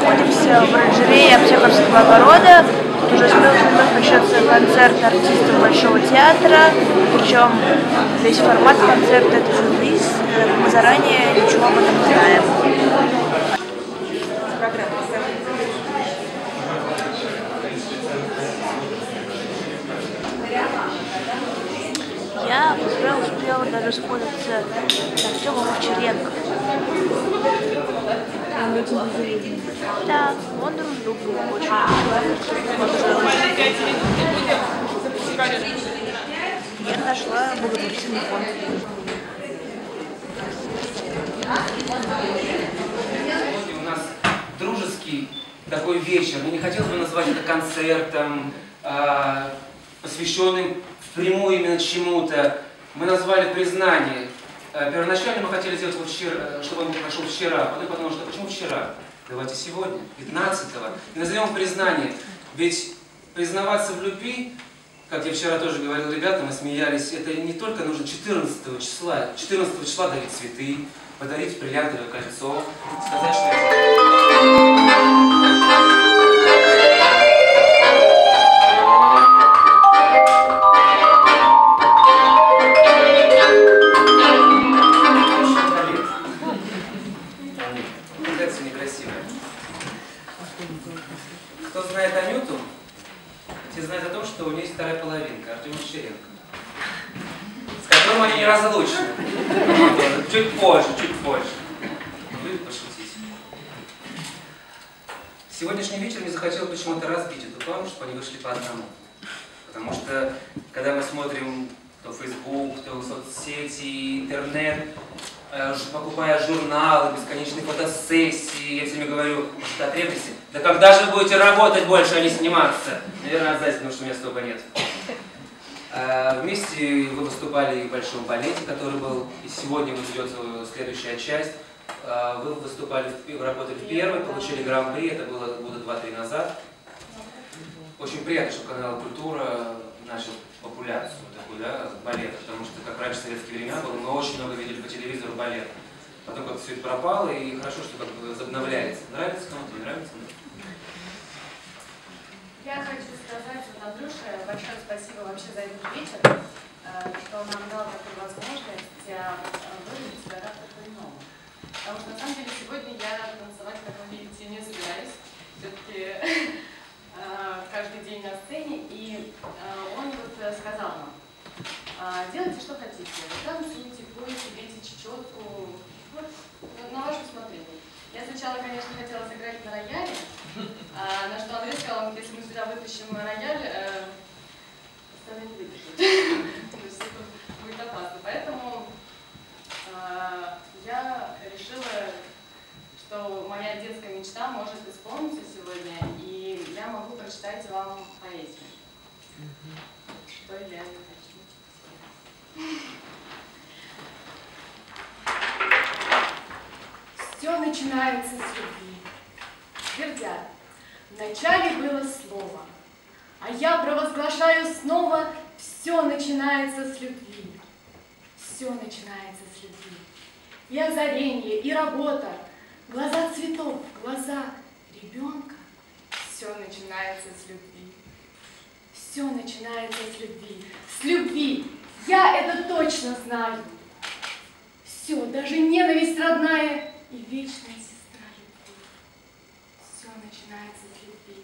находимся в оранжерее Аптекарского огорода. Тут уже вновь начнется концерт артистов Большого театра. Причем весь формат концерта — это сюрприз. Мы заранее ничего об этом не знаем. Я уже успела даже сфотаться с Артемом Овчаренко. Он очень интересный. Да, он дружелюбный очень. Я нашла благодаря телефон. У нас дружеский такой вечер. Я не хотел бы назвать это концертом, посвященным впрямую именно чему-то. Мы назвали признание. Первоначально мы хотели сделать его вчера, чтобы он прошел вчера, потом подумали, что почему вчера? Давайте сегодня, 15-го. И назовем признание. Ведь признаваться в любви, как я вчера тоже говорил ребятам, мы смеялись, это не только нужно 14 числа. 14 числа дарить цветы, подарить бриллиантовое кольцо, сказать, что кто знает Анюту, те знают о том, что у нее есть вторая половинка, Артем Овчаренко, с которым они неразлучны. Чуть позже. Любит пошутить. Сегодняшний вечер мне захотелось почему-то разбить эту пару, чтобы они вышли по одному. Потому что, когда мы смотрим то Facebook, то соцсети, интернет, покупая журналы, бесконечные фотосессии, я всеми говорю, что потребности. Да когда же вы будете работать больше, а не сниматься? Наверное, обязательно, потому что у меня столько нет. Вместе вы выступали в большом балете, который был, и сегодня вот идет следующая часть. Вы выступали, работали в первой, получили гран-при, это было года 2-3 назад. Очень приятно, что канал «Культура» начал популяцию такую, да, балета, потому что, как раньше в советские времена было, мы очень много видели по телевизору балет. Потом как все это пропало, и хорошо, что как бы возобновляется. Нравится кому-то, не нравится? Я хочу сказать, вот, Андрюше, большое спасибо вообще за этот вечер, что он нам дал такую возможность выразить себя как-то по-иному. Потому что, на самом деле, сегодня я танцевать, как вы видите, не собираюсь. Все-таки каждый день на сцене, и он вот сказал нам: делайте, что хотите, танцуйте, пойте, бейте чечетку, вот, на ваше усмотрение. Я сначала, конечно, хотела сыграть на рояле, на что Андрей сказал: если мы сюда вытащим рояль, сцена не выдержит. То есть это будет опасно. Поэтому я решила, что моя детская мечта может исполниться сегодня, и я могу прочитать вам поэзию. Что я не хочу. Все начинается с любви. Твердят: вначале было слово, а я провозглашаю снова: все начинается с любви. Все начинается с любви. И озарение, и работа, глаза цветов, глаза ребенка. Все начинается с любви. Все начинается с любви. С любви. Я это точно знаю. Все, даже ненависть родная и вечная сестра любви. Все начинается с любви.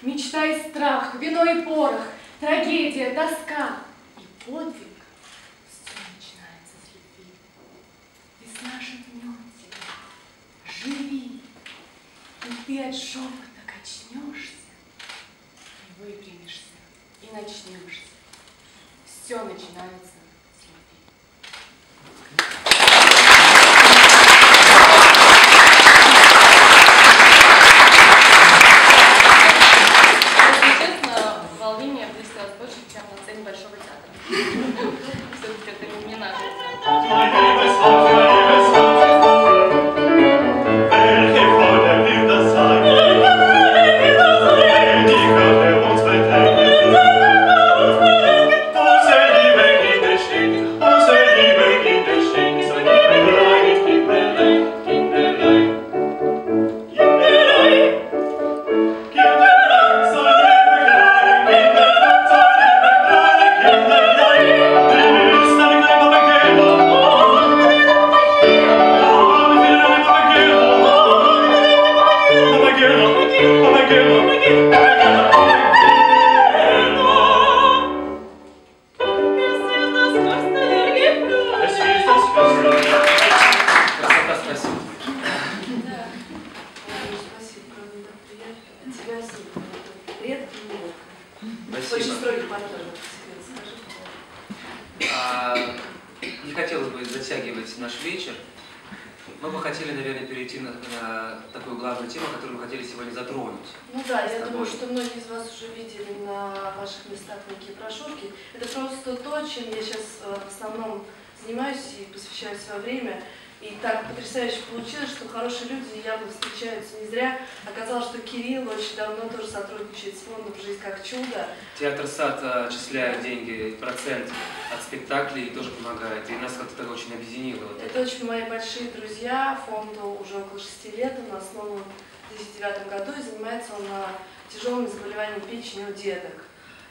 Мечта и страх, вино и порох, трагедия, тоска и подвиг. Все начинается с любви. Весна шепнет тебе: живи, и ты от шепота качнешься, и выпрямишься, и начнешься. Все начинается с любви. Если честно, волнение близилось больше, чем на сцене Большого театра. Все-таки это не наше. Welche Freude wird das sein? Die Kirche uns bedenken. Не хотелось бы затягивать наш вечер. Мы бы хотели, наверное, перейти на такую главную тему, которую мы хотели сегодня затронуть. Ну да, я думаю, что многие из вас уже видели на ваших местах некие брошюрки. Это просто то, чем я сейчас в основном занимаюсь и посвящаю свое время. И так потрясающе получилось, что хорошие люди явно встречаются не зря. Оказалось, что Кирилл очень давно тоже сотрудничает с фондом «Жизнь как чудо». Театр САД отчисляет деньги, процент от спектаклей и тоже помогает. И нас как-то это очень объединило. Это очень мои большие друзья. Фонду уже около 6 лет. Он основан в 2009 году и занимается он тяжелыми заболеваниями печени у деток.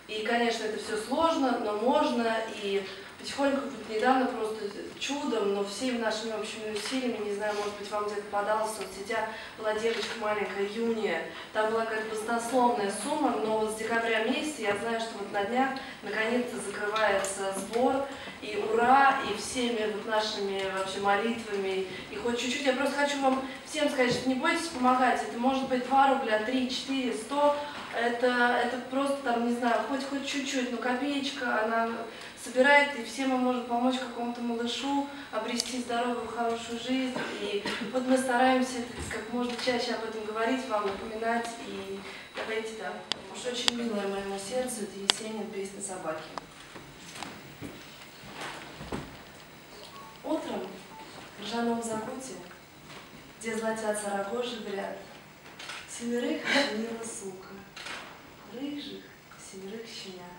И, конечно, это все сложно, но можно. И потихоньку, вот недавно просто чудом, но всеми нашими общими усилиями, не знаю, может быть, вам где-то подалось в соцсетях, была девочка маленькая, Юния. Там была как бы баснословная сумма, но вот с декабря месяца я знаю, что вот на днях наконец-то закрывается сбор, и ура, и всеми вот нашими вообще молитвами, и хоть чуть-чуть, я просто хочу вам всем сказать, что не бойтесь помогать, это может быть 2 рубля, 3, 4, 100, это просто там, не знаю, хоть чуть-чуть, но копеечка, она собирает, и всем мы можем помочь какому-то малышу обрести здоровую, хорошую жизнь. И вот мы стараемся как можно чаще об этом говорить, вам напоминать. И давайте, да, уж очень милое моему сердцу, это Есенин, песня собаки. Утром в ржаном закуте, где золотятся рогожи в ряд, 7 женила сука, рыжих 7 щенят.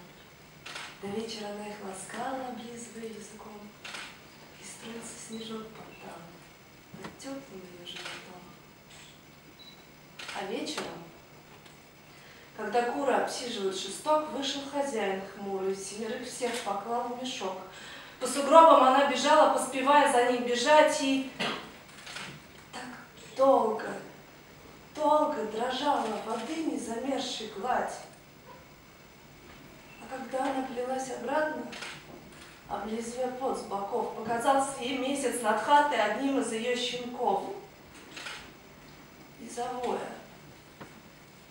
До вечера она их ласкала, облизывая языком, и струится снежок под там, над теплым ее животом. А вечером, когда куры обсиживают шесток, вышел хозяин хмурый, 7 всех поклал в мешок. По сугробам она бежала, поспевая за ним бежать, и так долго дрожала воды незамерзшей гладь. А когда она плелась обратно, облизывая пот с боков, показался ей месяц над хатой одним из ее щенков. И завоя,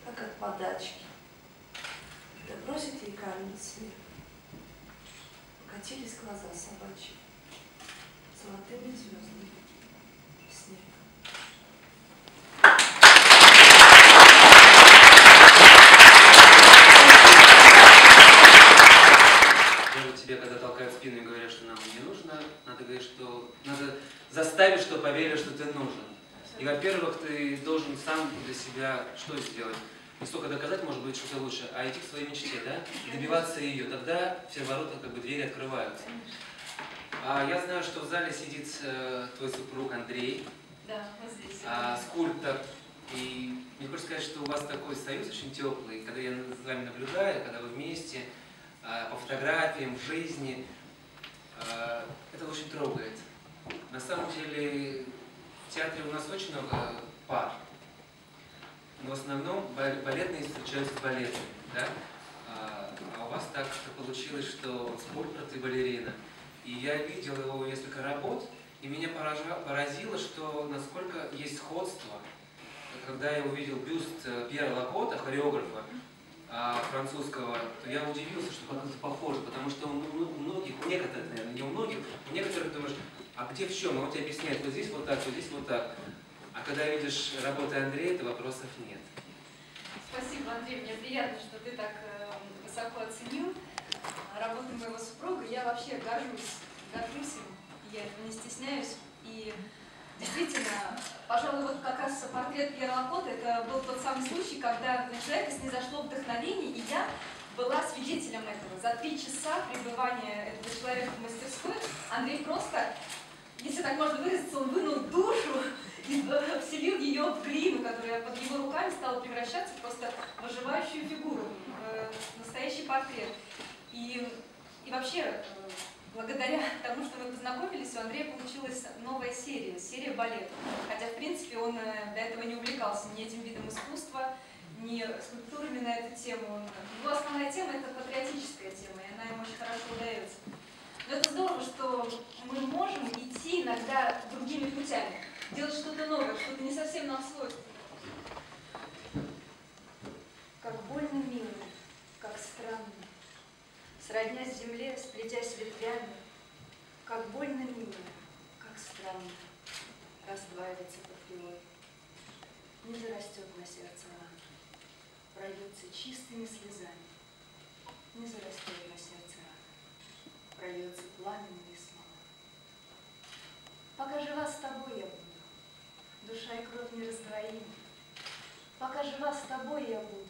как от подачки, когда бросит ей камень снег, покатились глаза собачьи золотыми звездами в снег. Тебе, когда толкают спину и говорят, что нам не нужно, надо говорить, что надо заставить, что поверили, что ты нужен. И, во-первых, ты должен сам для себя что сделать? Не столько доказать, может быть, что-то лучше, а идти к своей мечте, да? И добиваться ее. Тогда все ворота, как бы, двери открываются. А я знаю, что в зале сидит твой супруг Андрей, да, вот здесь. Скульптор. И мне хочется сказать, что у вас такой союз очень теплый. Когда я за вами наблюдаю, когда вы вместе, по фотографиям, в жизни, это очень трогает. На самом деле в театре у нас очень много пар, но в основном балетные встречаются с балетами, да? А у вас так получилось, что скульптор и балерина. И я видел его несколько работ, и меня поразило, что насколько есть сходство. Когда я увидел бюст Пьера Лакота, хореографа, французского, то я удивился, что как-то похоже, потому что у многих, у некоторых, наверное, не у многих, у некоторых думаешь, а где в чем? Он тебе объясняет, вот здесь вот так, вот здесь вот так. А когда видишь работы Андрея, то вопросов нет. Спасибо, Андрей, мне приятно, что ты так высоко оценил работу моего супруга. Я вообще горжусь им, я этого не стесняюсь. И действительно, пожалуй, вот как раз портрет Пьера Лакота, это был тот самый случай, когда на человека снизошло вдохновение, и я была свидетелем этого. За 3 часа пребывания этого человека в мастерской Андрей просто, если так можно выразиться, он вынул душу и вселил ее в глину, которая под его руками стала превращаться просто в оживающую фигуру, в настоящий портрет. И вообще, благодаря тому, что мы познакомились, у Андрея получилась новая серия балета. Хотя, в принципе, он до этого не увлекался ни этим видом искусства, не скульптурами на эту тему. Его основная тема – это патриотическая тема, и она ему очень хорошо удается. Но это здорово, что мы можем идти иногда другими путями, делать что-то новое, что-то не совсем нам свойственно. Как больно мило, как странно, сроднясь земле, сплетясь ветвями, как больно мило, как странно, раздваивается патриот. Не зарастет на сердце рана, прольется чистыми слезами. Не зарастет на сердце рана, прольется пламенной смолой. Пока жива с тобой я буду, душа и кровь нераздвоимы. Пока жива с тобой я буду,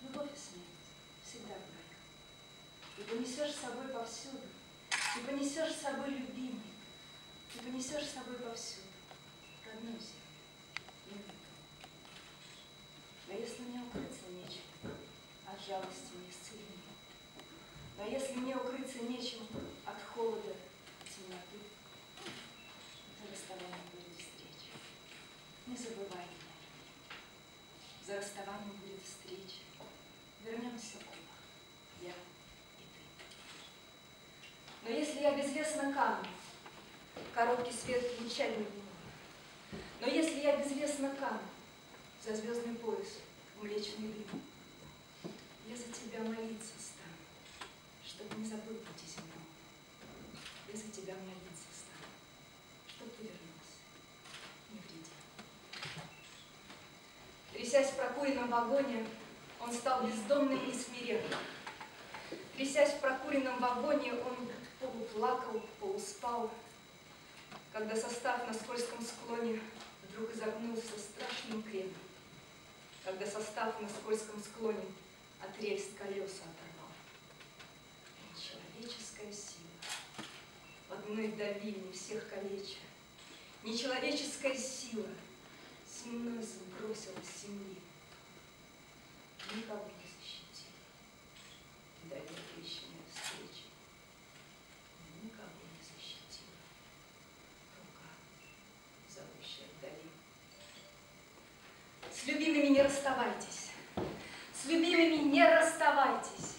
любовь и смерть всегда вдвоем. И понесешь с собой повсюду, и понесешь с собой любимый, и понесешь с собой повсюду родную землю и мир. Но если мне укрыться нечем от жалости неисцелимой, но если мне укрыться нечем от холода и темноты, за расставанием будет встреча. Не забывай меня. За расставанием будет встреча. Вернемся оба, я и ты. Но если я безвестно кану, короткий свет печальный луны, но если я безвестно кану, за звездный пояс в млечный дым, я за тебя молиться стану, чтобы не забыл пути земного. Я за тебя молиться стану, чтоб ты вернулся невредим. Трясясь в прокуренном вагоне, он стал бездомным и смиренным. Трясясь в прокуренном вагоне, он полуплакал, полуспал, когда состав на скользком склоне вдруг изогнулся страшным креном, когда состав на скользком склоне от рельс колеса оторвал. Нечеловеческая сила в одной долине всех калеча, нечеловеческая сила семной сбросила с земли, никого не защитила. Вдали обещанная встреча, никого не защитила. Рука, зовущая вдали. С любимыми не расставайтесь, с любимыми не расставайтесь,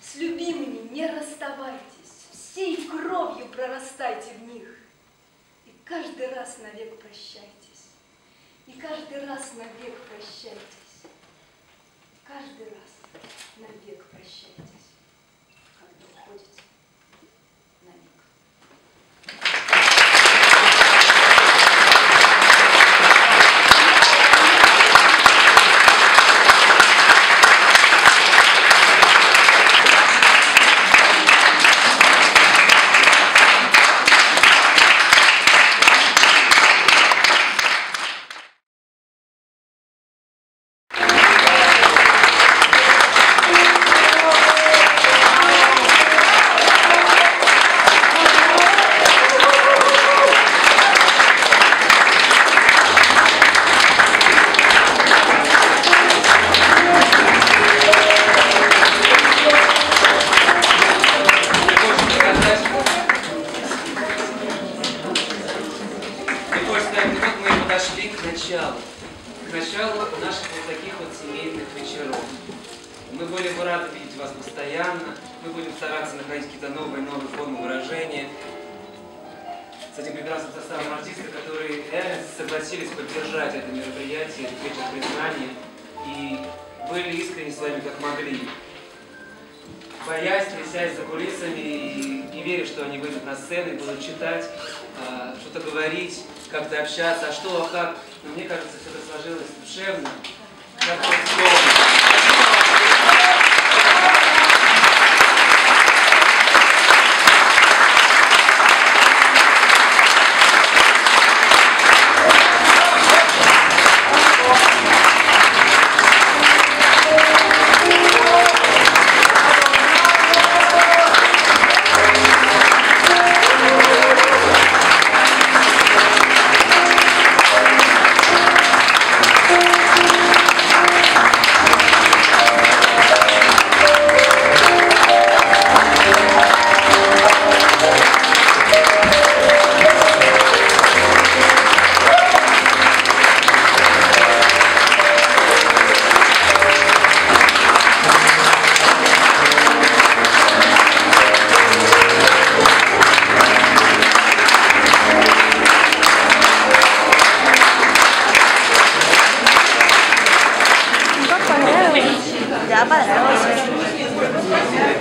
с любимыми не расставайтесь, всей кровью прорастайте в них. И каждый раз навек прощайтесь, и каждый раз навек прощайтесь, каждый раз навек прощайтесь, когда уходите на миг. К началу наших вот таких вот семейных вечеров. Мы были бы рады видеть вас постоянно, мы будем стараться находить какие-то новые формы выражения. С этим прекрасным составом артистов, которые реально согласились поддержать это мероприятие, этот вечер признания, и были искренни с вами как могли. Боясь, трясясь за кулисами и не веря, что они выйдут на сцену и будут читать, что-то говорить, как-то общаться, а что, а как. Но мне кажется, все это сложилось душевно, как Понравилось.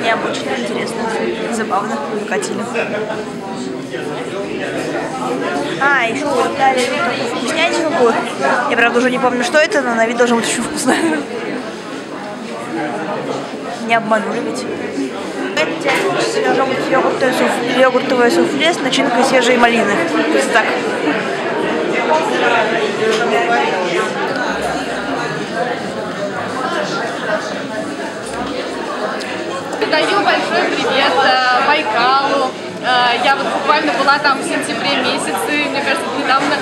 Необычно, интересно, забавно, катили. Еще вот дали такую вкуснятинку. Я, правда, уже не помню, что это, но на вид должно быть очень вкусно. Не обманули ведь. Это должно быть йогуртовое суфле с начинкой свежей малины. То есть так. Передаю большой привет Байкалу. Я вот буквально была там в сентябре месяце, мне кажется, недавно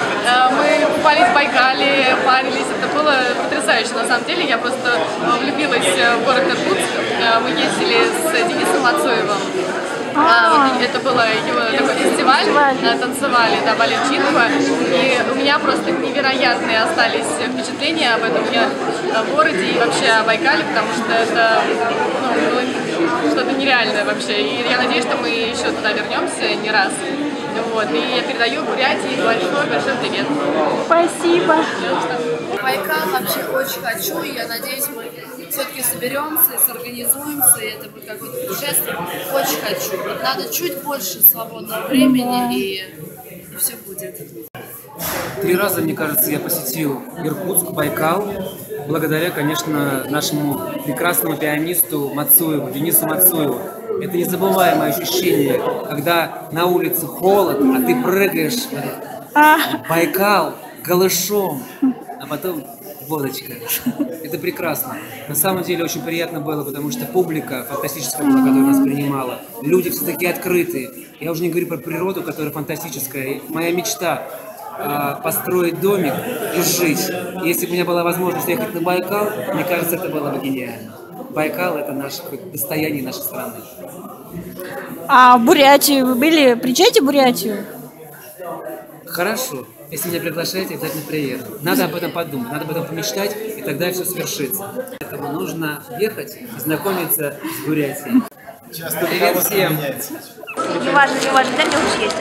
мы купались в Байкале, парились, это было потрясающе на самом деле, я просто влюбилась в город Иркутск, мы ездили с Денисом Мацуевым. Это был его такой фестиваль, танцевали, да, балет Чингва, и у меня просто невероятные остались впечатления об этом городе и вообще о Байкале, потому что это что-то нереальное вообще, и я надеюсь, что мы еще туда вернемся не раз. Вот, и я передаю Бурятии большой привет. Спасибо. Байкал вообще очень хочу, и я надеюсь, мы все-таки соберемся и сорганизуемся, и это будет какое-то путешествие. Очень хочу. Вот надо чуть больше свободного времени, и все будет. 3 раза, мне кажется, я посетил Иркутск, Байкал, благодаря, конечно, нашему прекрасному пианисту Мацуеву, Денису Мацуеву. Это незабываемое ощущение, когда на улице холод, а ты прыгаешь в Байкал голышом, а потом водочка. Это прекрасно. На самом деле очень приятно было, потому что публика фантастическая была, которая нас принимала. Люди все такие открытые. Я уже не говорю про природу, которая фантастическая. Моя мечта построить домик и жить. Если бы у меня была возможность ехать на Байкал, мне кажется, это было бы гениально. Байкал — это наше достояние нашей страны. А в Бурятию вы были? Приезжайте в Бурятию? Хорошо. Если меня приглашаете, обязательно приеду. Надо об этом подумать, надо об этом помечтать, и тогда все свершится. Поэтому нужно ехать и знакомиться с Бурятией. Привет всем! Не важно, дай мне уже съесть.